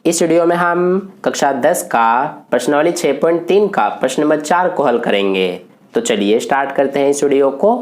इस वीडियो में हम कक्षा 10 का प्रश्नावली 6.3 का प्रश्न नंबर 4 को हल करेंगे। तो चलिए स्टार्ट करते हैं इस वीडियो को।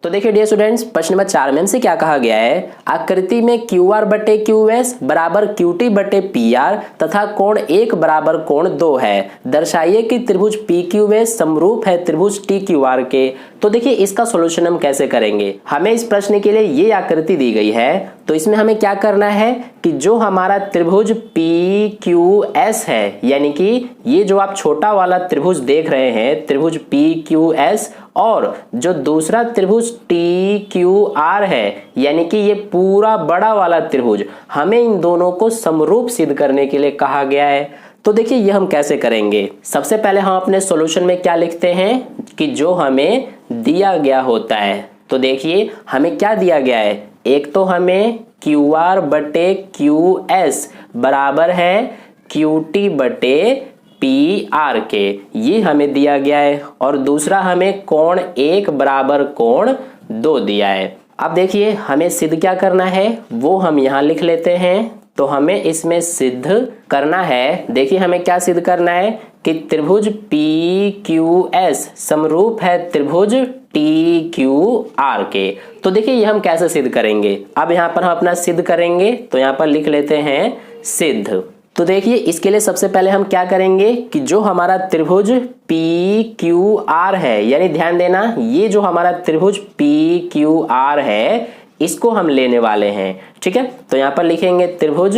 तो देखिए डियर स्टूडेंट्स, प्रश्न नंबर 4 में हमसे क्या कहा गया है, आकृति में QR बटे QS बराबर QT बटे PR तथा कोण 1 बराबर कोण 2 है। दर्शाइए कि त्रिभुज PQS समरूप है त्रिभुज TQR के। तो देखिए इसका सॉल्यूशन हम कैसे करेंगे। हमें इस प्रश्न के लिए ये आकृति दी गई है, तो इसमें हमें क्या करना है कि जो हमारा त्रिभुज PQS है, यानी कि ये जो आप छोटा वाला त्रिभुज देख रहे हैं त्रिभुज PQS, और जो दूसरा त्रिभुज TQR है यानी कि ये पूरा बड़ा वाला त्रिभुज, हमें इन दोनों को समरूप सिद्ध करने के लिए कहा गया है। तो देखिए ये हम कैसे करेंगे। सबसे पहले हम अपने सॉल्यूशन में क्या लिखते हैं कि जो हमें दिया गया होता है। तो देखिए हमें क्या दिया गया है, एक तो हमें QR बटे QS बराबर है QT बटे PR के, ये हमें दिया गया है, और दूसरा हमें कोण 1 बराबर कोण 2 दिया है। अब देखिए हमें सिद्ध क्या करना है वो हम यहाँ लिख लेते हैं। तो हमें इसमें सिद्ध करना है, देखिए हमें क्या सिद्ध करना है कि त्रिभुज PQS समरूप है त्रिभुज TQR के। तो देखिए ये हम कैसे सिद्ध करेंगे। अब यहाँ पर हम अपना सिद्ध करेंगे, तो यहाँ पर लिख लेते हैं सिद्ध। तो देखिए इसके लिए सबसे पहले हम क्या करेंगे कि जो हमारा त्रिभुज PQR है, यानी ध्यान देना ये जो हमारा त्रिभुज PQR है इसको हम लेने वाले हैं, ठीक है। तो यहाँ पर लिखेंगे त्रिभुज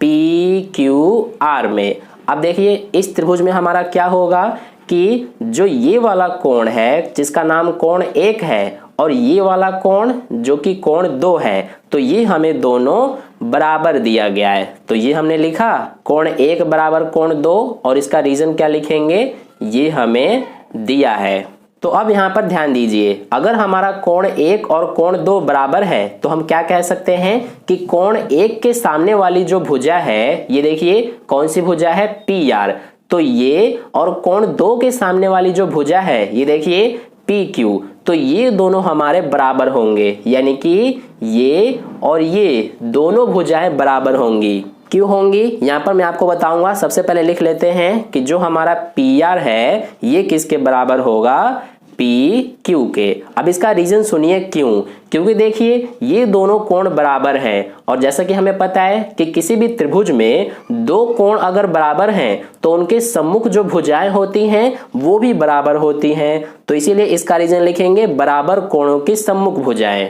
PQR में। अब देखिए इस त्रिभुज में हमारा क्या होगा कि जो ये वाला कोण है जिसका नाम कोण 1 है, और ये वाला कोण जो कि कोण 2 है, तो ये हमें दोनों बराबर दिया गया है। तो ये हमने लिखा कोण 1 बराबर कोण 2, और इसका रीजन क्या लिखेंगे, ये हमें दिया है। तो अब यहाँ पर ध्यान दीजिए, अगर हमारा कोण 1 और कोण 2 बराबर है तो हम क्या कह सकते हैं कि कोण 1 के सामने वाली जो भुजा है, ये देखिए कौन सी भुजा है, PR, तो ये, और कोण 2 के सामने वाली जो भुजा है ये देखिए PQ, तो ये दोनों हमारे बराबर होंगे, यानी कि ये और ये दोनों भुजाएं बराबर होंगी। क्यों होंगी यहाँ पर मैं आपको बताऊंगा। सबसे पहले लिख लेते हैं कि जो हमारा PR है ये किसके बराबर होगा, PQ के। अब इसका रीजन सुनिए क्यों, क्योंकि देखिए ये दोनों कोण बराबर हैं, और जैसा कि हमें पता है कि किसी भी त्रिभुज में दो कोण अगर बराबर हैं तो उनके सम्मुख जो भुजाएं होती हैं वो भी बराबर होती हैं। तो इसीलिए इसका रीजन लिखेंगे बराबर कोणों की सम्मुख भुजाएं।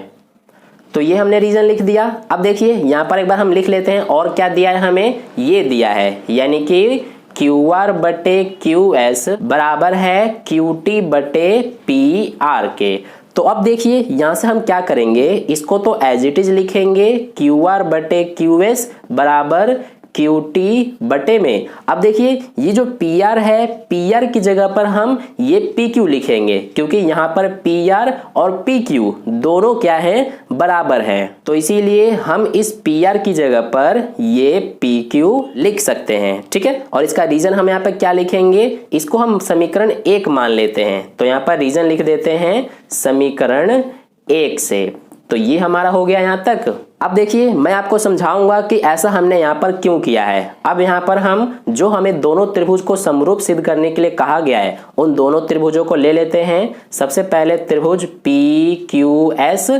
तो ये हमने रीजन लिख दिया। अब देखिए यहाँ पर एक बार हम लिख लेते हैं और क्या दिया है हमें, ये दिया है, यानी कि QR बटे QS बराबर है QT बटे PR के। तो अब देखिए यहां से हम क्या करेंगे, इसको तो एज इट इज लिखेंगे QR बटे QS बराबर QT बटे में। अब देखिए ये जो PR है, PR की जगह पर हम ये PQ लिखेंगे, क्योंकि यहाँ पर PR और PQ दोनों क्या है, बराबर हैं। तो इसीलिए हम इस PR की जगह पर ये PQ लिख सकते हैं, ठीक है। और इसका रीजन हम यहाँ पर क्या लिखेंगे, इसको हम समीकरण 1 मान लेते हैं। तो यहाँ पर रीजन लिख देते हैं समीकरण 1 से। तो ये हमारा हो गया यहाँ तक। अब देखिए मैं आपको समझाऊंगा कि ऐसा हमने यहाँ पर क्यों किया है। अब यहाँ पर हम जो हमें दोनों त्रिभुज को समरूप सिद्ध करने के लिए कहा गया है उन दोनों त्रिभुजों को ले लेते हैं। सबसे पहले त्रिभुज PQS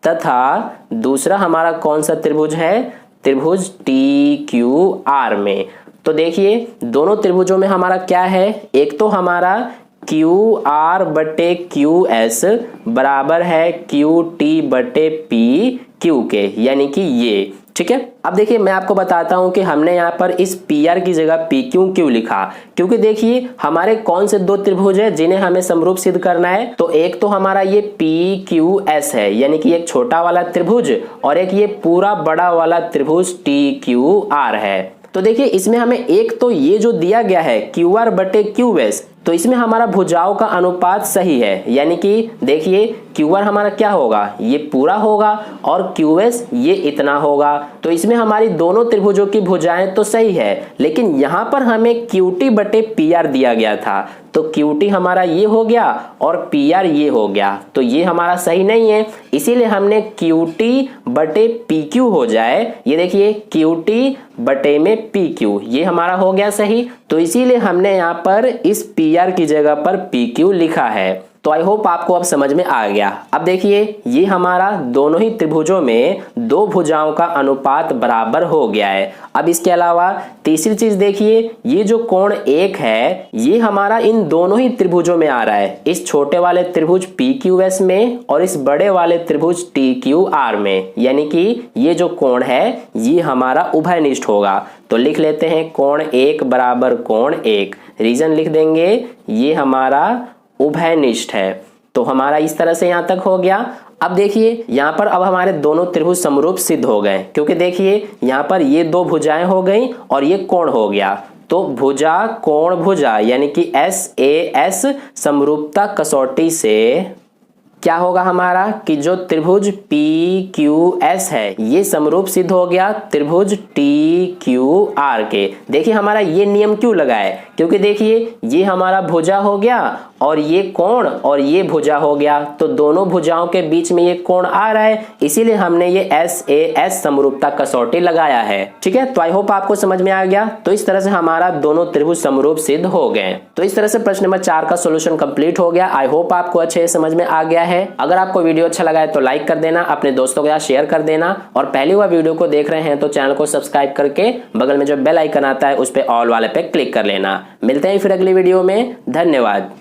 तथा दूसरा हमारा कौन सा त्रिभुज है, त्रिभुज TQR में। तो देखिए दोनों त्रिभुजों में हमारा क्या है, एक तो हमारा QR बटे QS बराबर है QT बटे PQ के, यानी कि ये, ठीक है। अब देखिए मैं आपको बताता हूं कि हमने यहाँ पर इस PR की जगह PQ क्यों लिखा, क्योंकि देखिए हमारे कौन से दो त्रिभुज है जिन्हें हमें समरूप सिद्ध करना है। तो एक तो हमारा ये PQS है, यानी कि एक छोटा वाला त्रिभुज, और एक ये पूरा बड़ा वाला त्रिभुज TQR है। तो देखिए इसमें हमें एक तो ये जो दिया गया है QR बटे QS, तो इसमें हमारा भुजाओं का अनुपात सही है, यानी कि देखिए QR हमारा क्या होगा, ये पूरा होगा और QS ये इतना होगा। तो इसमें हमारी दोनों त्रिभुजों की भुजाएं तो सही है, लेकिन यहां पर हमें QT बटे PR दिया गया था, तो QT हमारा ये हो गया और PR ये हो गया, तो ये हमारा सही नहीं है। इसीलिए हमने QT बटे PQ हो जाए, ये देखिए QT बटे में PQ, ये हमारा हो गया सही। तो इसीलिए हमने यहाँ पर इस PR की जगह पर PQ लिखा है। तो आई होप आपको अब समझ में आ गया। अब देखिए ये हमारा दोनों ही त्रिभुजों में दो भुजाओं का अनुपात बराबर हो गया है। अब इसके अलावा तीसरी चीज देखिए, ये जो कोण 1 है ये हमारा इन दोनों ही त्रिभुजों में आ रहा है, इस छोटे वाले त्रिभुज PQS में और इस बड़े वाले त्रिभुज TQR में, यानी कि ये जो कोण है ये हमारा उभयनिष्ठ होगा। तो लिख लेते हैं कोण 1 बराबर कोण 1, रीजन लिख देंगे ये हमारा उभयनिष्ठ है। तो हमारा इस तरह से यहां तक हो गया। अब देखिए यहां पर अब हमारे दोनों त्रिभुज समरूप सिद्ध हो गए, क्योंकि देखिए यहां पर ये दो भुजाएं हो गई और ये कोण हो गया। तो भुजा कोण भुजा यानी कि SAS समरूपता कसौटी से क्या होगा हमारा कि जो त्रिभुज PQS है ये समरूप सिद्ध हो गया त्रिभुज TQR के। देखिए हमारा ये नियम क्यों लगा है, क्योंकि देखिए ये हमारा भुजा हो गया और ये कोण और ये भुजा हो गया, तो दोनों भुजाओं के बीच में ये कोण आ रहा है, इसीलिए हमने ये SAS समरूपता कसौटी लगाया है। ठीक है, तो आई होप आपको समझ में आ गया। तो इस तरह से हमारा दोनों त्रिभुज समरूप सिद्ध हो गए। तो इस तरह से प्रश्न नंबर 4 का सोल्यूशन कंप्लीट हो गया। आई होप आपको अच्छे से समझ में आ गया है। अगर आपको वीडियो अच्छा लगा है तो लाइक कर देना, अपने दोस्तों के साथ शेयर कर देना, और पहली बार वीडियो को देख रहे हैं तो चैनल को सब्सक्राइब करके बगल में जो बेल आइकन आता है उस पे ऑल वाले पे क्लिक कर लेना। मिलते हैं फिर अगली वीडियो में, धन्यवाद।